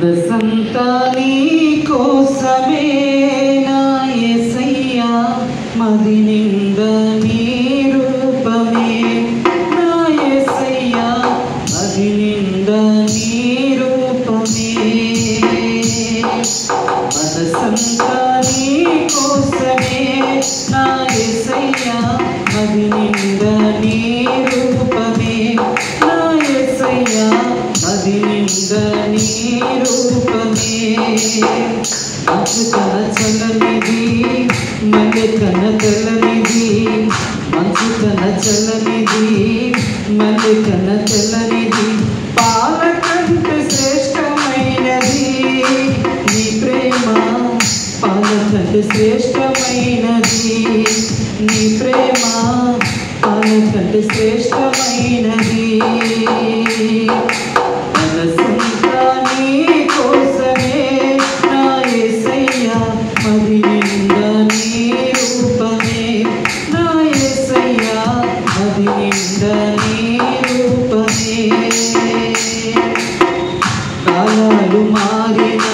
మనసంతా నీ కోసమే నా యేసయ్యా, మది నిండా నీ రూపమే నా యేసయ్యా, మది నిండా నీ రూపమే. మనసంతా నీ కోసమే నా యేసయ్యా, మది నిండా నీ రూపమే నా యేసయ్యా, మది నిండా నీ రూపమే. మంచు కన చల్లనిది మల్లె కన తెల్లనిది, మంచు కన చల్లనిది మల్లె కన తెల్లనిది, పాల కంటే శ్రేష్టమైనది నీ ప్రేమ, పాల కంటే శ్రేష్టమైనది నీ ప్రేమ, పాల కంటే శ్రేష్టమైనది. మనసంతా నీ కోసమే నా యేసయ్యా, మది నిండా నీ రూపమే నా యేసయ్యా, మది నిండా నీ రూపమే. కాలాలు మారిన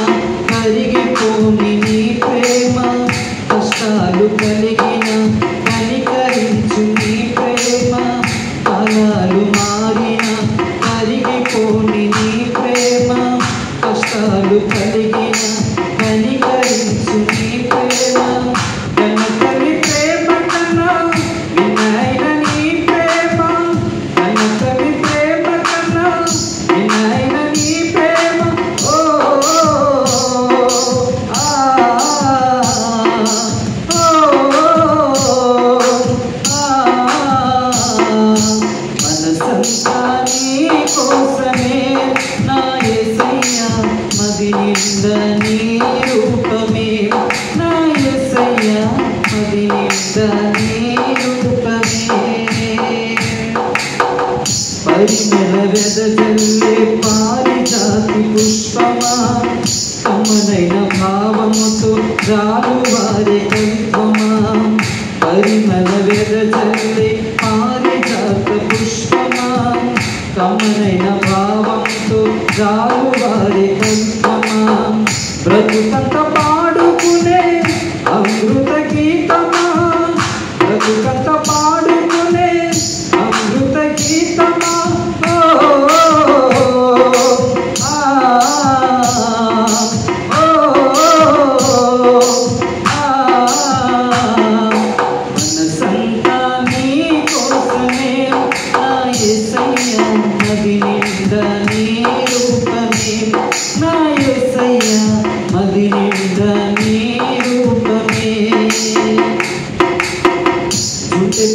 కరిగిపోని నీ ప్రేమ, కష్టాలు కలిగిన కనికరించు నీ ప్రేమ, కాలాలు మారిన కరిగిపోని నీ ప్రేమ, కష్టాలు కలిగిన కనికరించు నీ ప్రేమ. కన్నతల్లి ప్రేమ కన్నా వినైన నీ ప్రేమ, కన్నతల్లి ప్రేమ కన్నా వినైన నీ ప్రేమ. ఓ మనసంతా నీ కోసమే నా యేసయ్యా, మది నిండా నీ రూపమే నా యేసయ్యా, మది నిండా నీ రూపమే. పరిమళ వెదజల్లే పారిజాతి పుష్పమా, కమ్మనైన భావముతో జాలువారే కవిత్వమా, పరిమళ వెదజల్లే పారిజాత పుష్పమా, కమ్మనైన భావంతో జాలువారే కవిత్వమా, బ్రతుకంత పాడుకునే అమృత గీతమా, బ్రతుకంత పాడుకునే అమృత గీతమా. మనసంతా నీ కోసమే నా యేసయ్యా, మది నిండా నీ రూపమే నా యేసయ్యా, మది నిండా నీ రూపమే. జుంటె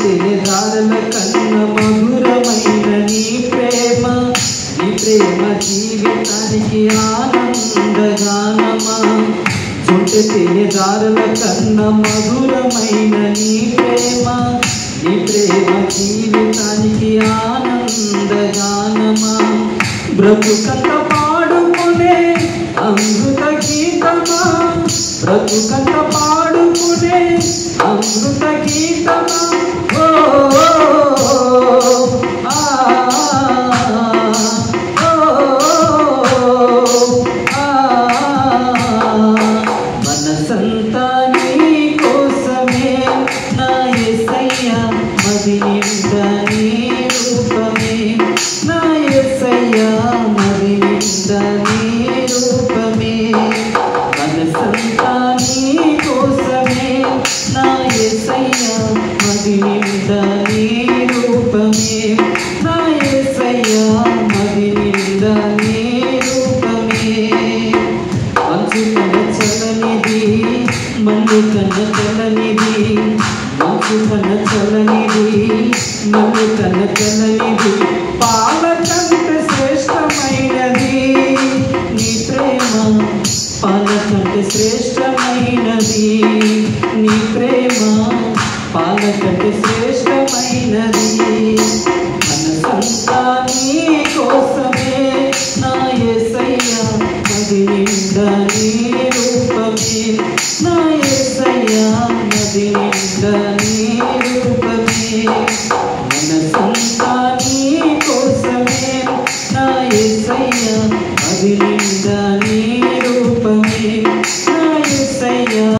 దారల కన్న మధురమైన నీ ప్రేమ, నీ ప్రేమ జీవితానికి ఆనందగానమా, జుంటె దారల కన్న మధురమైన నీ ప్రేమ, నీ ప్రేమ జీవితానికి ఆనందగానమా, బ్రతుకంత పాడుకునే అమృత గీతమా, బ్రతుకంత పాడుకునే అమృత గీతమా. ఓ మనసంతా నీ కోసమే నా యేసయ్యా, మది నిండా నీ రూపమే నా యేసయ్యా, మది నిండా నీ రూపమే. మనసంతా నీ కోసమే నా యేసయ్యా, మది నిండా నీ రూపమే నా యేసయ్యా, మది నిండా నీ రూపమే. మంచు కన్న చల్లనిది మల్లె కన్న తెల్లనిది, మంచు కన్న చల్లనిది మల్లె కన్న తెల్లనిది, పాల కంటే శ్రేష్టమైనది నీ ప్రేమ, పాల కంటే శ్రేష్టమైనది నీ ప్రేమ, పాల కంటే శ్రేష్టమైనది. మనసంతా నీ కోసమే నా యేసయ్యా, మది నిండా నీ రూపమే నా యేసయ్యా, మది నిండా నీ రూపమే. మనసంతా నీ కోసమే నా యేసయ్యా, మది నిండా నీ నా యేసయ్యా